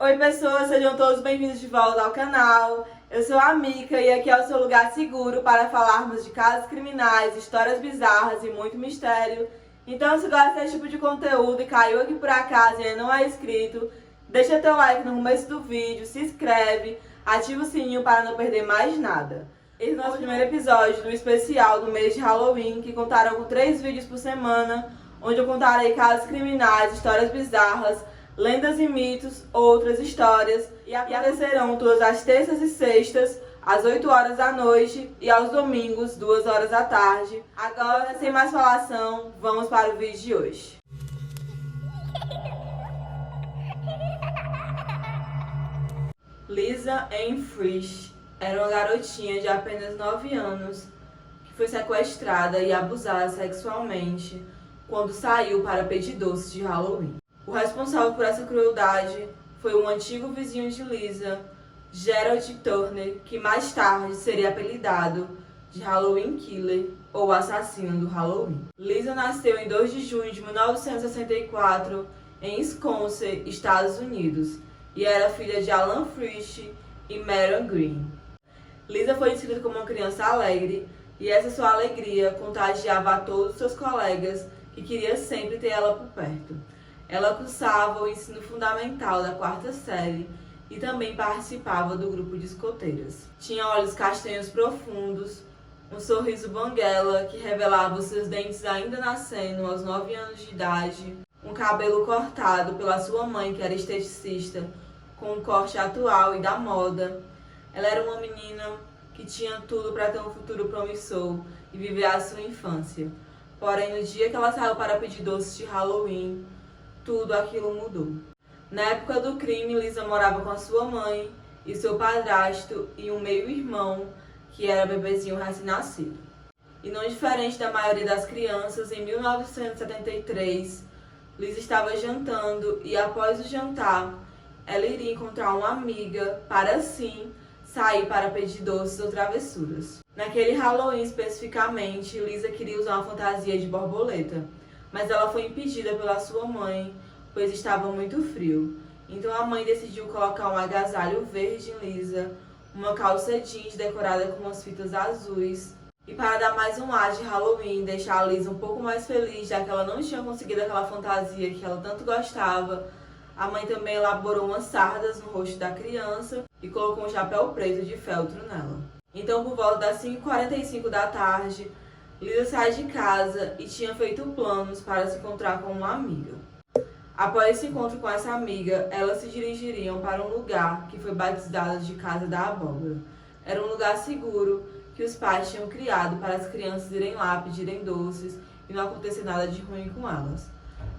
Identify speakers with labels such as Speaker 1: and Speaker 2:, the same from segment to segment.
Speaker 1: Oi pessoas, sejam todos bem-vindos de volta ao canal. Eu sou a Mika e aqui é o seu lugar seguro para falarmos de casos criminais, histórias bizarras e muito mistério. Então se gosta desse tipo de conteúdo e caiu aqui por acaso e ainda não é inscrito, deixa teu like no começo do vídeo, se inscreve, ativa o sininho para não perder mais nada. Esse é o nosso primeiro episódio do especial do mês de Halloween, que contarão com 3 vídeos por semana, onde eu contarei casos criminais, histórias bizarras, lendas e mitos, outras histórias, e acontecerão todas as terças e sextas, às 8 horas da noite e aos domingos, 2 horas da tarde. Agora, sem mais falação, vamos para o vídeo de hoje. Lisa Ann Frisch era uma garotinha de apenas 9 anos que foi sequestrada e abusada sexualmente quando saiu para pedir doces de Halloween. O responsável por essa crueldade foi um antigo vizinho de Lisa, Gerald Turner, que mais tarde seria apelidado de Halloween Killer ou assassino do Halloween. Lisa nasceu em 2 de junho de 1964 em Wisconsin, Estados Unidos, e era filha de Alan Frisch e Marion Green. Lisa foi descrita como uma criança alegre, e essa sua alegria contagiava a todos os seus colegas que queriam sempre ter ela por perto. Ela cursava o ensino fundamental da 4ª série e também participava do grupo de escoteiras. Tinha olhos castanhos profundos, um sorriso banguela que revelava os seus dentes ainda nascendo aos 9 anos de idade, um cabelo cortado pela sua mãe, que era esteticista, com um corte atual e da moda. Ela era uma menina que tinha tudo para ter um futuro promissor e viver a sua infância. Porém, no dia que ela saiu para pedir doces de Halloween, tudo aquilo mudou. Na época do crime, Lisa morava com a sua mãe e seu padrasto e um meio-irmão, que era bebezinho recém-nascido. E não diferente da maioria das crianças, em 1973, Lisa estava jantando e após o jantar, ela iria encontrar uma amiga para assim sair para pedir doces ou travessuras. Naquele Halloween especificamente, Lisa queria usar uma fantasia de borboleta, mas ela foi impedida pela sua mãe, pois estava muito frio. Então a mãe decidiu colocar um agasalho verde em Lisa, uma calça jeans decorada com umas fitas azuis, e para dar mais um ar de Halloween, deixar a Lisa um pouco mais feliz, já que ela não tinha conseguido aquela fantasia que ela tanto gostava, a mãe também elaborou umas sardas no rosto da criança e colocou um chapéu preto de feltro nela. Então, por volta das 5h45 da tarde, Lisa sai de casa e tinha feito planos para se encontrar com uma amiga. Após esse encontro com essa amiga, elas se dirigiriam para um lugar que foi batizado de Casa da Abóbora. Era um lugar seguro que os pais tinham criado para as crianças irem lá pedirem doces e não acontecer nada de ruim com elas.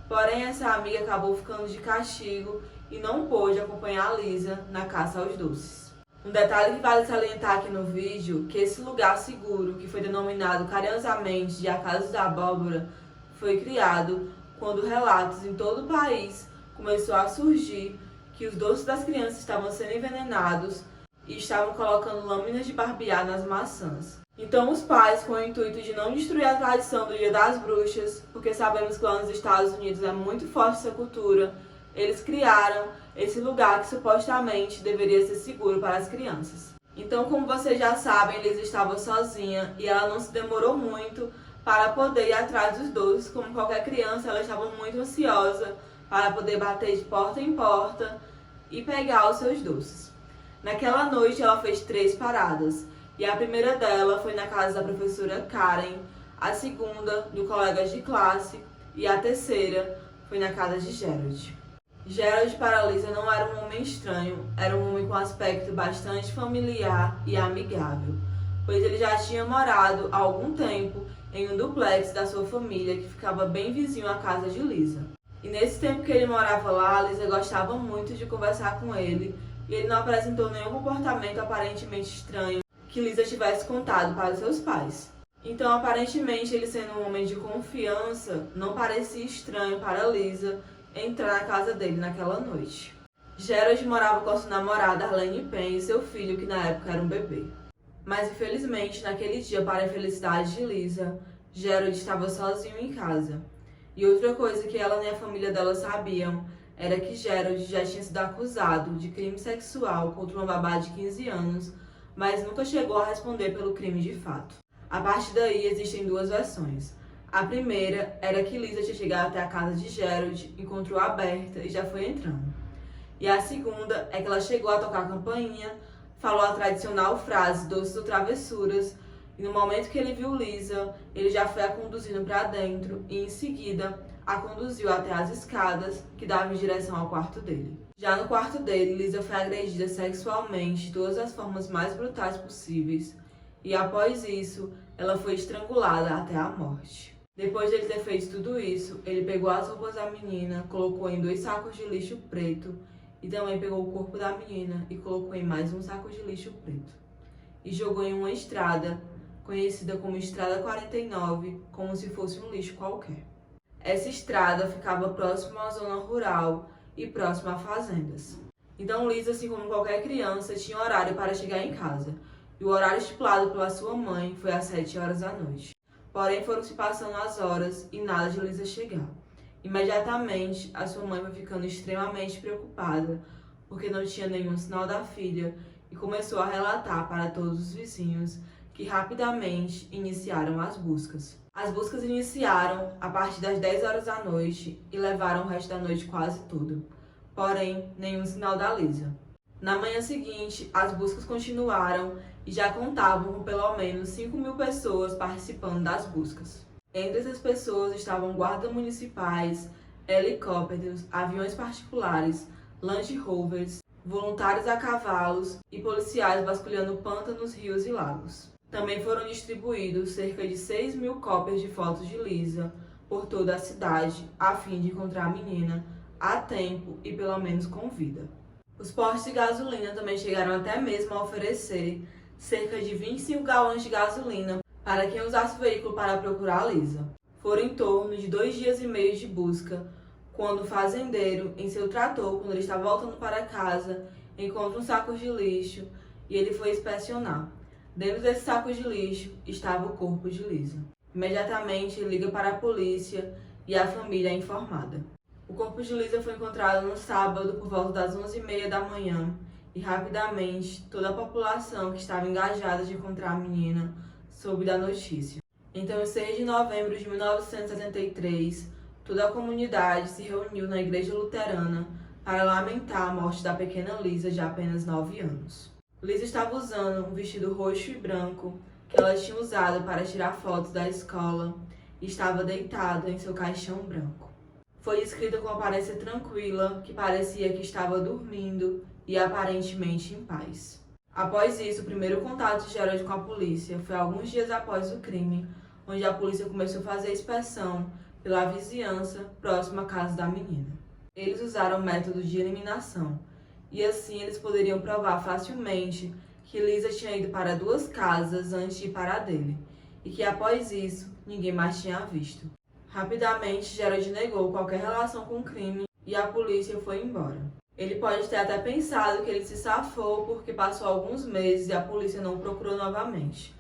Speaker 1: Porém, essa amiga acabou ficando de castigo e não pôde acompanhar a Lisa na caça aos doces. Um detalhe que vale salientar aqui no vídeo, que esse lugar seguro, que foi denominado carinhosamente de A Casa da Abóbora, foi criado quando relatos em todo o país começou a surgir que os doces das crianças estavam sendo envenenados e estavam colocando lâminas de barbear nas maçãs. Então os pais, com o intuito de não destruir a tradição do Dia das Bruxas, porque sabemos que lá nos Estados Unidos é muito forte essa cultura, eles criaram esse lugar que supostamente deveria ser seguro para as crianças. Então, como vocês já sabem, Lisa estava sozinha e ela não se demorou muito para poder ir atrás dos doces. Como qualquer criança, ela estava muito ansiosa para poder bater de porta em porta e pegar os seus doces. Naquela noite, ela fez 3 paradas. E a primeira dela foi na casa da professora Karen, a segunda do colega de classe e a terceira foi na casa de Gerald. Gerald para Lisa não era um homem estranho, era um homem com aspecto bastante familiar e amigável, pois ele já tinha morado há algum tempo em um duplex da sua família que ficava bem vizinho à casa de Lisa. E nesse tempo que ele morava lá, Lisa gostava muito de conversar com ele e ele não apresentou nenhum comportamento aparentemente estranho que Lisa tivesse contado para os seus pais. Então, aparentemente, ele sendo um homem de confiança, não parecia estranho para Lisa entrar na casa dele naquela noite. Gerald morava com a sua namorada Arlene Penn e seu filho, que na época era um bebê. Mas, infelizmente, naquele dia, para a infelicidade de Lisa, Gerald estava sozinho em casa. E outra coisa que ela nem a família dela sabiam era que Gerald já tinha sido acusado de crime sexual contra uma babá de 15 anos, mas nunca chegou a responder pelo crime de fato. A partir daí existem duas versões. A primeira era que Lisa tinha chegado até a casa de Gerald, encontrou-a aberta e já foi entrando. E a segunda é que ela chegou a tocar a campainha, falou a tradicional frase doces ou travessuras, e no momento que ele viu Lisa, ele já foi a conduzindo para dentro e em seguida a conduziu até as escadas que davam em direção ao quarto dele. Já no quarto dele, Lisa foi agredida sexualmente de todas as formas mais brutais possíveis e após isso, ela foi estrangulada até a morte. Depois de ele ter feito tudo isso, ele pegou as roupas da menina, colocou em 2 sacos de lixo preto e também pegou o corpo da menina e colocou em mais um saco de lixo preto e jogou em uma estrada conhecida como Estrada 49, como se fosse um lixo qualquer. Essa estrada ficava próxima à zona rural e próxima a fazendas. Então Lisa, assim como qualquer criança, tinha horário para chegar em casa, e o horário estipulado pela sua mãe foi às 7 horas da noite. Porém, foram se passando as horas e nada de Lisa chegar. Imediatamente, a sua mãe foi ficando extremamente preocupada, porque não tinha nenhum sinal da filha, e começou a relatar para todos os vizinhos que rapidamente iniciaram as buscas. As buscas iniciaram a partir das 10 horas da noite e levaram o resto da noite quase toda. Porém, nenhum sinal da Lisa. Na manhã seguinte, as buscas continuaram e já contavam com pelo menos 5.000 pessoas participando das buscas. Entre essas pessoas estavam guardas municipais, helicópteros, aviões particulares, Land Rovers, voluntários a cavalos e policiais vasculhando pântanos, rios e lagos. Também foram distribuídos cerca de 6.000 cópias de fotos de Lisa por toda a cidade, a fim de encontrar a menina a tempo e pelo menos com vida. Os postos de gasolina também chegaram até mesmo a oferecer cerca de 25 galões de gasolina para quem usasse o veículo para procurar a Lisa. Foram em torno de 2 dias e meio de busca, quando o fazendeiro, em seu trator, quando ele estava voltando para casa, encontra um saco de lixo e ele foi inspecionar. Dentro desse saco de lixo estava o corpo de Lisa. Imediatamente ele liga para a polícia e a família é informada. O corpo de Lisa foi encontrado no sábado por volta das 11h30 da manhã e rapidamente toda a população que estava engajada de encontrar a menina soube da notícia. Então, em 6 de novembro de 1973, toda a comunidade se reuniu na igreja luterana para lamentar a morte da pequena Lisa de apenas 9 anos. Lisa estava usando um vestido roxo e branco que ela tinha usado para tirar fotos da escola e estava deitada em seu caixão branco. Foi descrita com aparência tranquila, que parecia que estava dormindo e aparentemente em paz. Após isso, o primeiro contato de Gerald com a polícia foi alguns dias após o crime, onde a polícia começou a fazer inspeção pela vizinhança próxima à casa da menina. Eles usaram métodos de eliminação, e assim eles poderiam provar facilmente que Lisa tinha ido para 2 casas antes de ir para a dele, e que após isso, ninguém mais tinha a visto. Rapidamente, Gerald negou qualquer relação com o crime e a polícia foi embora. Ele pode ter até pensado que ele se safou porque passou alguns meses e a polícia não o procurou novamente.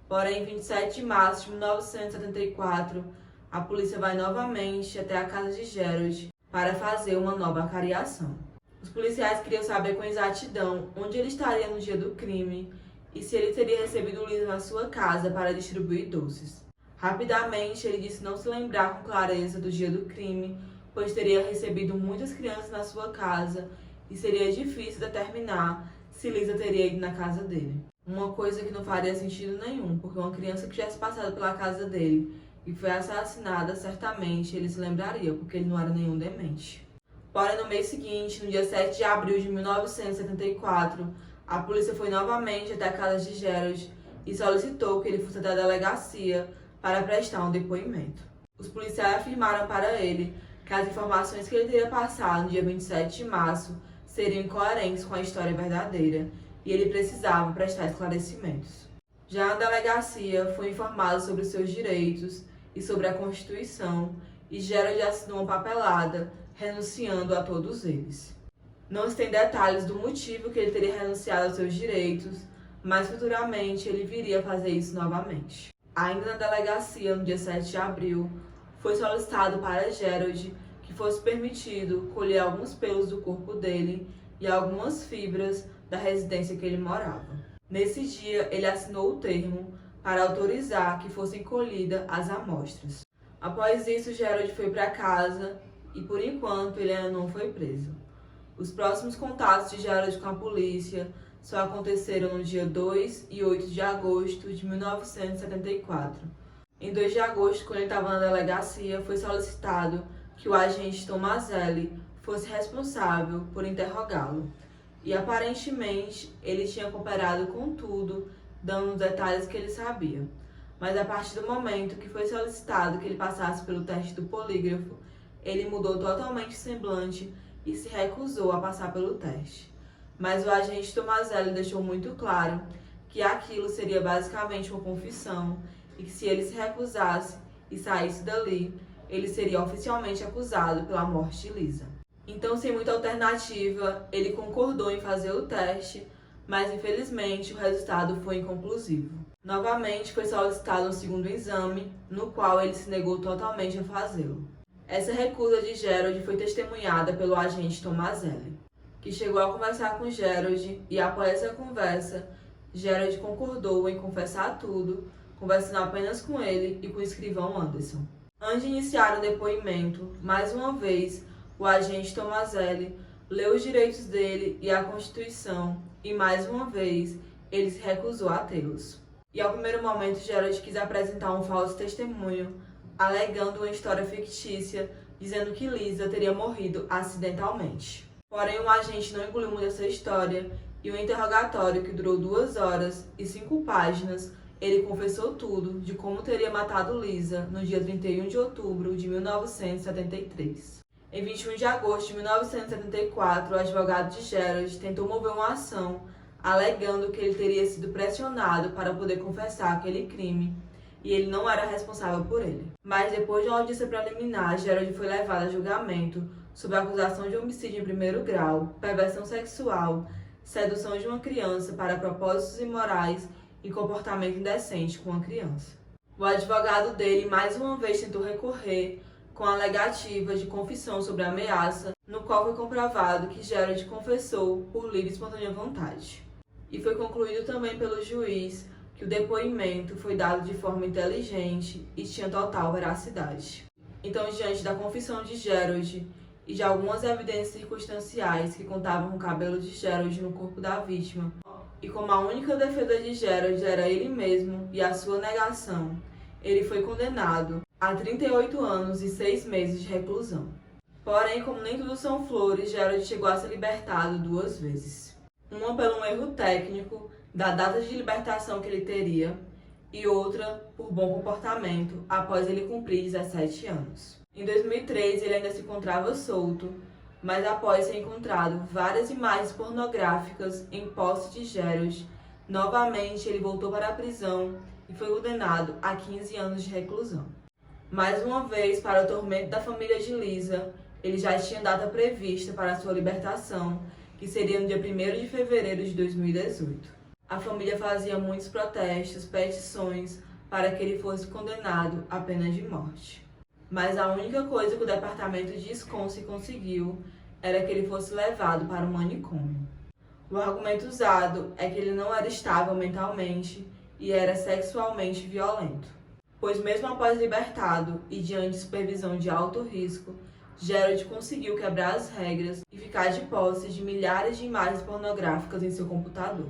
Speaker 1: Porém, em 27 de março de 1974, a polícia vai novamente até a casa de Gerald para fazer uma nova cariação. Os policiais queriam saber com exatidão onde ele estaria no dia do crime e se ele teria recebido Lisa na sua casa para distribuir doces. Rapidamente, ele disse não se lembrar com clareza do dia do crime, pois teria recebido muitas crianças na sua casa e seria difícil determinar se Lisa teria ido na casa dele. Uma coisa que não faria sentido nenhum, porque uma criança que tivesse passado pela casa dele e foi assassinada, certamente ele se lembraria, porque ele não era nenhum demente. Porém, no mês seguinte, no dia 7 de abril de 1974, a polícia foi novamente até a casa de Gerald e solicitou que ele fosse até a delegacia para prestar um depoimento. Os policiais afirmaram para ele que as informações que ele teria passado no dia 27 de março seriam incoerentes com a história verdadeira e ele precisava prestar esclarecimentos. Já na delegacia, foi informado sobre os seus direitos e sobre a Constituição e Gerald assinou uma papelada renunciando a todos eles. Não se tem detalhes do motivo que ele teria renunciado aos seus direitos, mas futuramente ele viria a fazer isso novamente. Ainda na delegacia, no dia 7 de abril, foi solicitado para Gerald que fosse permitido colher alguns pelos do corpo dele e algumas fibras da residência que ele morava. Nesse dia, ele assinou o termo para autorizar que fossem colhidas as amostras. Após isso, Gerald foi para casa e, por enquanto, ele ainda não foi preso. Os próximos contatos de Gerald com a polícia só aconteceram no dia 2 e 8 de agosto de 1974. Em 2 de agosto, quando ele estava na delegacia, foi solicitado que o agente Tomazelli fosse responsável por interrogá-lo. E aparentemente ele tinha cooperado com tudo, dando os detalhes que ele sabia. Mas a partir do momento que foi solicitado que ele passasse pelo teste do polígrafo, ele mudou totalmente o semblante e se recusou a passar pelo teste. Mas o agente Tomazelli deixou muito claro que aquilo seria basicamente uma confissão e que se ele se recusasse e saísse dali, ele seria oficialmente acusado pela morte de Lisa. Então, sem muita alternativa, ele concordou em fazer o teste, mas infelizmente o resultado foi inconclusivo. Novamente foi solicitado um segundo exame, no qual ele se negou totalmente a fazê-lo. Essa recusa de Gerald foi testemunhada pelo agente Tomazelli, que chegou a conversar com Gerald e, após essa conversa, Gerald concordou em confessar tudo, conversando apenas com ele e com o escrivão Anderson. Antes de iniciar o depoimento, mais uma vez, o agente Tomazelli leu os direitos dele e a Constituição e, mais uma vez, ele se recusou a tê-los. E ao primeiro momento, Gerald quis apresentar um falso testemunho, alegando uma história fictícia, dizendo que Lisa teria morrido acidentalmente. Porém, o agente não engoliu muito essa história e o interrogatório, que durou 2 horas e 5 páginas, ele confessou tudo de como teria matado Lisa no dia 31 de outubro de 1973. Em 21 de agosto de 1974, o advogado de Gerald tentou mover uma ação, alegando que ele teria sido pressionado para poder confessar aquele crime e ele não era responsável por ele. Mas depois de uma audiência preliminar, Gerald foi levado a julgamento sob a acusação de homicídio em primeiro grau, perversão sexual, sedução de uma criança para propósitos imorais e comportamento indecente com a criança. O advogado dele mais uma vez tentou recorrer com a alegativa de confissão sobre a ameaça, no qual foi comprovado que Gerald confessou por livre e espontânea vontade. E foi concluído também pelo juiz que o depoimento foi dado de forma inteligente e tinha total veracidade. Então, diante da confissão de Gerald e de algumas evidências circunstanciais que contavam com o cabelo de Gerald no corpo da vítima, e como a única defesa de Gerald era ele mesmo e a sua negação, ele foi condenado a 38 anos e 6 meses de reclusão. Porém, como nem tudo são flores, Gerald chegou a ser libertado 2 vezes. Uma pelo um erro técnico da data de libertação que ele teria e outra por bom comportamento após ele cumprir 17 anos. Em 2003, ele ainda se encontrava solto, mas após ser encontrado várias imagens pornográficas em posse de Gerald, novamente ele voltou para a prisão e foi condenado a 15 anos de reclusão. Mais uma vez, para o tormento da família de Lisa, ele já tinha data prevista para sua libertação, que seria no dia 1º de fevereiro de 2018. A família fazia muitos protestos, petições para que ele fosse condenado à pena de morte. Mas a única coisa que o departamento de Wisconsin conseguiu era que ele fosse levado para um manicômio. O argumento usado é que ele não era estável mentalmente e era sexualmente violento, pois mesmo após libertado e diante de supervisão de alto risco, Gerald conseguiu quebrar as regras e ficar de posse de milhares de imagens pornográficas em seu computador.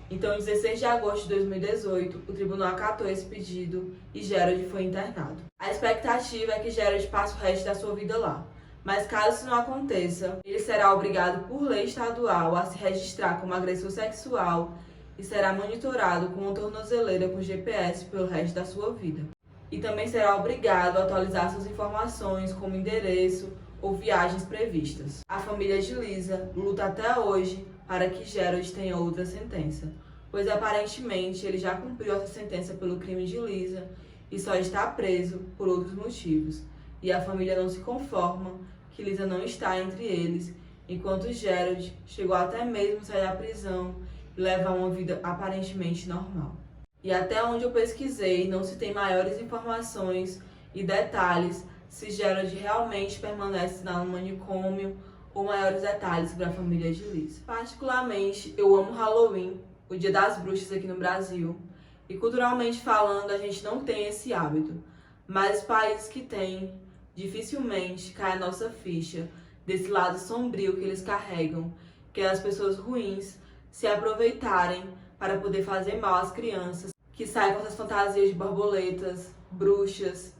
Speaker 1: Então, em 16 de agosto de 2018, o tribunal acatou esse pedido e Gerald foi internado. A expectativa é que Gerald passe o resto da sua vida lá, mas caso isso não aconteça, ele será obrigado por lei estadual a se registrar como agressor sexual e será monitorado com uma tornozeleira com GPS pelo resto da sua vida. E também será obrigado a atualizar suas informações como endereço ou viagens previstas. A família de Lisa luta até hoje para que Gerald tenha outra sentença, pois aparentemente ele já cumpriu essa sentença pelo crime de Lisa e só está preso por outros motivos. E a família não se conforma que Lisa não está entre eles, enquanto Gerald chegou até mesmo a sair da prisão e levar uma vida aparentemente normal. E até onde eu pesquisei, não se tem maiores informações e detalhes se Gerald realmente permanece no manicômio ou maiores detalhes sobre a família de Liz. Particularmente, eu amo Halloween, o Dia das Bruxas aqui no Brasil, e culturalmente falando, a gente não tem esse hábito, mas os países que têm, dificilmente cai a nossa ficha desse lado sombrio que eles carregam, que é as pessoas ruins se aproveitarem para poder fazer mal às crianças, que saem com essas fantasias de borboletas, bruxas,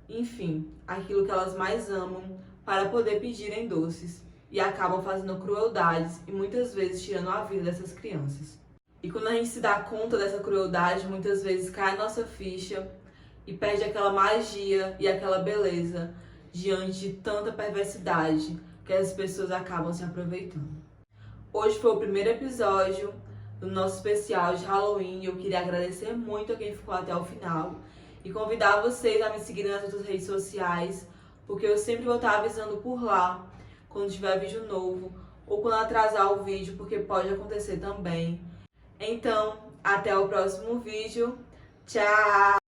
Speaker 1: enfim, aquilo que elas mais amam para poder pedirem doces e acabam fazendo crueldades e muitas vezes tirando a vida dessas crianças. E quando a gente se dá conta dessa crueldade, muitas vezes cai a nossa ficha e perde aquela magia e aquela beleza diante de tanta perversidade que as pessoas acabam se aproveitando. Hoje foi o primeiro episódio do nosso especial de Halloween e eu queria agradecer muito a quem ficou até o final e convidar vocês a me seguir nas outras redes sociais, porque eu sempre vou estar avisando por lá quando tiver vídeo novo ou quando atrasar o vídeo, porque pode acontecer também. Então, até o próximo vídeo. Tchau!